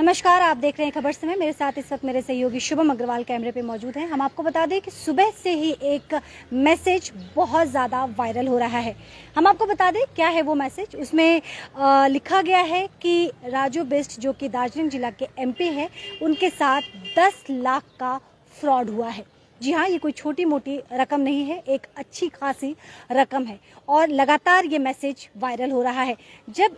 नमस्कार, आप देख रहे हैं खबर समय। मेरे साथ इस वक्त मेरे सहयोगी शुभम अग्रवाल कैमरे पे मौजूद हैं। हम आपको बता दें कि सुबह से ही एक मैसेज बहुत ज़्यादा वायरल हो रहा है। हम आपको बता दें क्या है वो मैसेज। उसमें लिखा गया है कि राजू बिस्ट जो कि दार्जिलिंग जिला के एमपी है, उनके साथ 10 लाख का फ्रॉड हुआ है। जी हाँ, ये कोई छोटी मोटी रकम नहीं है, एक अच्छी खासी रकम है और लगातार ये मैसेज वायरल हो रहा है। जब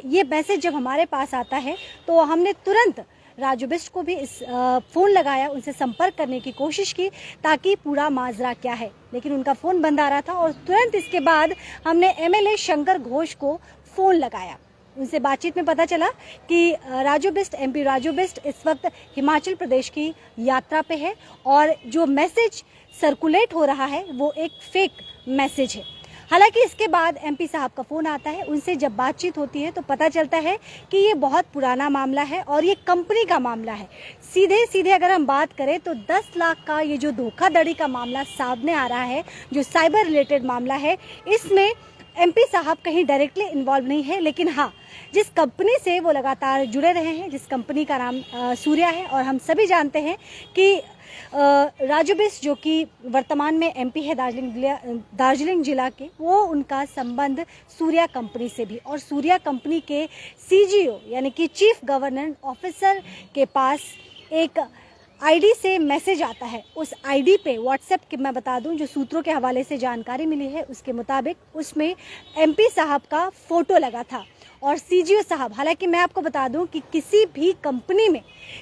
ये मैसेज जब हमारे पास आता है तो हमने तुरंत राजू बिस्ट को भी फ़ोन लगाया, उनसे संपर्क करने की कोशिश की ताकि पूरा माजरा क्या है, लेकिन उनका फ़ोन बंद आ रहा था और तुरंत इसके बाद हमने एमएलए शंकर घोष को फ़ोन लगाया। उनसे बातचीत में पता चला कि एमपी राजू बिस्ट इस वक्त हिमाचल प्रदेश की यात्रा पे है और जो मैसेज सर्कुलेट हो रहा है वो एक फेक मैसेज है। हालांकि इसके बाद एमपी साहब का फ़ोन आता है, उनसे जब बातचीत होती है तो पता चलता है कि ये बहुत पुराना मामला है और ये कंपनी का मामला है। सीधे अगर हम बात करें तो 10 लाख का ये जो धोखाधड़ी का मामला सामने आ रहा है, जो साइबर रिलेटेड मामला है, इसमें एमपी साहब कहीं डायरेक्टली इन्वॉल्व नहीं है, लेकिन हाँ, जिस कंपनी से वो लगातार जुड़े रहे हैं, जिस कंपनी का नाम सूर्या है, और हम सभी जानते हैं कि राजू बिस्ट जो कि वर्तमान में एमपी है दार्जिलिंग जिला के, वो उनका संबंध सूर्या कंपनी से भी, और सूर्या कंपनी के सीजीओ यानी कि चीफ गवर्नेंस ऑफिसर के पास एक आईडी से मैसेज आता है। उस आईडी पे व्हाट्सएप के, मैं बता दूं, जो सूत्रों के हवाले से जानकारी मिली है उसके मुताबिक उसमें एमपी साहब का फोटो लगा था और सीजीओ साहब, हालांकि मैं आपको बता दूं कि किसी भी कंपनी में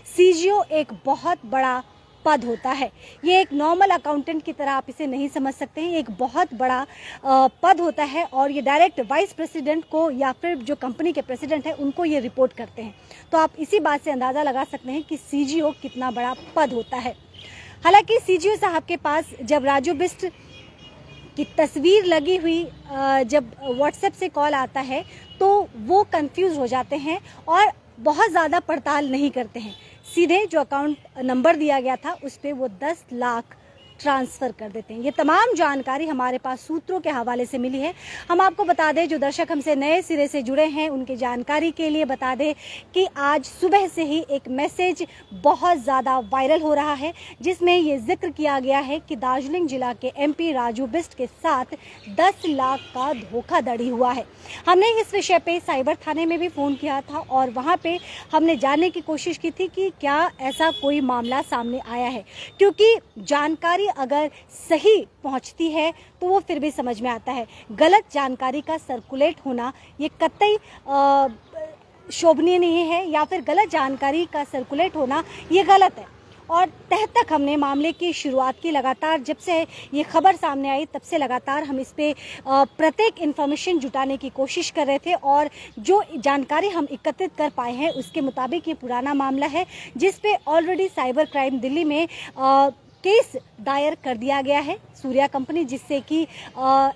सीजीओ एक बहुत बड़ा पद होता है। ये एक नॉर्मल अकाउंटेंट की तरह आप इसे नहीं समझ सकते हैं, एक बहुत बड़ा पद होता है और ये डायरेक्ट वाइस प्रेसिडेंट को या फिर जो कंपनी के प्रेसिडेंट है उनको ये रिपोर्ट करते हैं। तो आप इसी बात से अंदाज़ा लगा सकते हैं कि सीजीओ कितना बड़ा पद होता है। हालांकि सीजीओ साहब के पास जब राजू बिस्ट की तस्वीर लगी हुई जब व्हाट्सएप से कॉल आता है तो वो कंफ्यूज हो जाते हैं और बहुत ज़्यादा पड़ताल नहीं करते हैं। सीधे जो अकाउंट नंबर दिया गया था उस पर वो 10 लाख ट्रांसफ़र कर देते हैं। ये तमाम जानकारी हमारे पास सूत्रों के हवाले से मिली है। हम आपको बता दें, जो दर्शक हमसे नए सिरे से जुड़े हैं उनकी जानकारी के लिए बता दें कि आज सुबह से ही एक मैसेज बहुत ज़्यादा वायरल हो रहा है, जिसमें ये जिक्र किया गया है कि दार्जिलिंग जिला के एमपी राजू बिस्ट के साथ 10 लाख का धोखाधड़ी हुआ है। हमने इस विषय पे साइबर थाने में भी फ़ोन किया था और वहाँ पे हमने जानने की कोशिश की थी कि क्या ऐसा कोई मामला सामने आया है, क्योंकि जानकारी अगर सही पहुंचती है तो वो फिर भी समझ में आता है। गलत जानकारी का सर्कुलेट होना ये कतई शोभनीय नहीं है, या फिर गलत जानकारी का सर्कुलेट होना ये गलत है। और तह तक हमने मामले की शुरुआत की। लगातार जब से ये खबर सामने आई तब से लगातार हम इस पे प्रत्येक इन्फॉर्मेशन जुटाने की कोशिश कर रहे थे और जो जानकारी हम एकत्रित कर पाए हैं उसके मुताबिक ये पुराना मामला है, जिस पे ऑलरेडी साइबर क्राइम दिल्ली में केस दायर कर दिया गया है। सूर्या कंपनी जिससे कि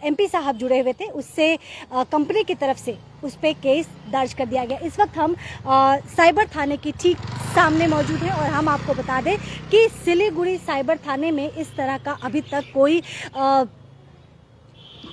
एमपी साहब जुड़े हुए थे, उससे कंपनी की तरफ से उस पर केस दर्ज कर दिया गया। इस वक्त हम साइबर थाने की ठीक सामने मौजूद हैं और हम आपको बता दें कि सिलीगुड़ी साइबर थाने में इस तरह का अभी तक कोई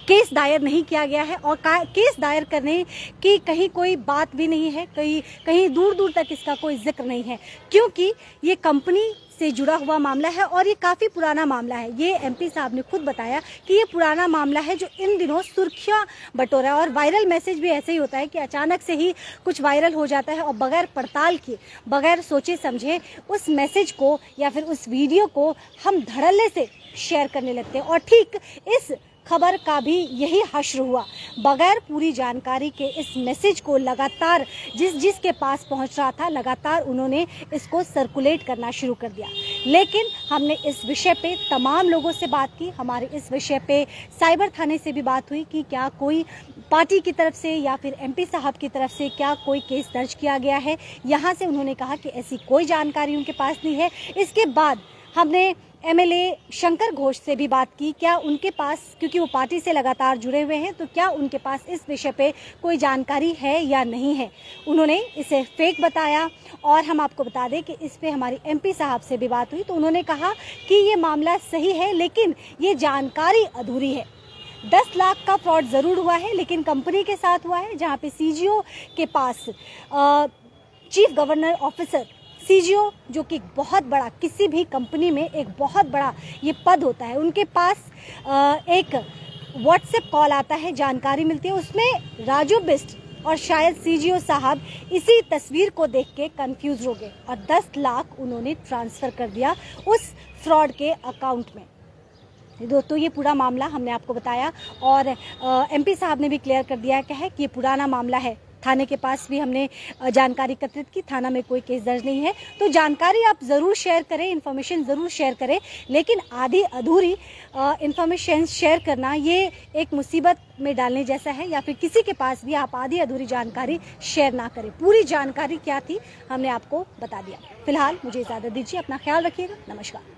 केस दायर नहीं किया गया है और केस दायर करने की कहीं कोई बात भी नहीं है, कहीं दूर तक इसका कोई जिक्र नहीं है, क्योंकि ये कंपनी से जुड़ा हुआ मामला है और ये काफ़ी पुराना मामला है। ये एमपी साहब ने खुद बताया कि ये पुराना मामला है जो इन दिनों सुर्खियां बटोरा है। और वायरल मैसेज भी ऐसे ही होता है कि अचानक से ही कुछ वायरल हो जाता है और बगैर पड़ताल किए, बगैर सोचे समझे उस मैसेज को या फिर उस वीडियो को हम धड़ल्ले से शेयर करने लगते हैं। और ठीक इस खबर का भी यही हश्र हुआ। बगैर पूरी जानकारी के इस मैसेज को लगातार जिसके पास पहुंच रहा था, लगातार उन्होंने इसको सर्कुलेट करना शुरू कर दिया। लेकिन हमने इस विषय पे तमाम लोगों से बात की, हमारे इस विषय पे साइबर थाने से भी बात हुई कि क्या कोई पार्टी की तरफ से या फिर एमपी साहब की तरफ से क्या कोई केस दर्ज किया गया है। यहाँ से उन्होंने कहा कि ऐसी कोई जानकारी उनके पास नहीं है। इसके बाद हमने एमएलए शंकर घोष से भी बात की, क्या उनके पास, क्योंकि वो पार्टी से लगातार जुड़े हुए हैं, तो क्या उनके पास इस विषय पे कोई जानकारी है या नहीं है। उन्होंने इसे फेक बताया और हम आपको बता दें कि इस पे हमारी एमपी साहब से भी बात हुई तो उन्होंने कहा कि ये मामला सही है लेकिन ये जानकारी अधूरी है। 10 लाख का फ्रॉड ज़रूर हुआ है लेकिन कंपनी के साथ हुआ है, जहाँ पे सीजीओ के पास चीफ गवर्नर ऑफिसर सीजीओ, जो कि बहुत बड़ा, किसी भी कंपनी में एक बहुत बड़ा ये पद होता है, उनके पास एक व्हाट्सएप कॉल आता है, जानकारी मिलती है, उसमें राजू बिस्ट और शायद सीजीओ साहब इसी तस्वीर को देख के कंफ्यूज हो गए और 10 लाख उन्होंने ट्रांसफ़र कर दिया उस फ्रॉड के अकाउंट में। दोस्तों, ये पूरा मामला हमने आपको बताया और एमपी साहब ने भी क्लियर कर दिया है कि ये पुराना मामला है। थाने के पास भी हमने जानकारी एकत्रित की, थाना में कोई केस दर्ज नहीं है। तो जानकारी आप ज़रूर शेयर करें, इन्फॉर्मेशन ज़रूर शेयर करें, लेकिन आधी अधूरी इन्फॉर्मेशन शेयर करना ये एक मुसीबत में डालने जैसा है, या फिर किसी के पास भी आप आधी अधूरी जानकारी शेयर ना करें। पूरी जानकारी क्या थी हमने आपको बता दिया। फिलहाल मुझे इजाज़त दीजिए, अपना ख्याल रखिएगा। नमस्कार।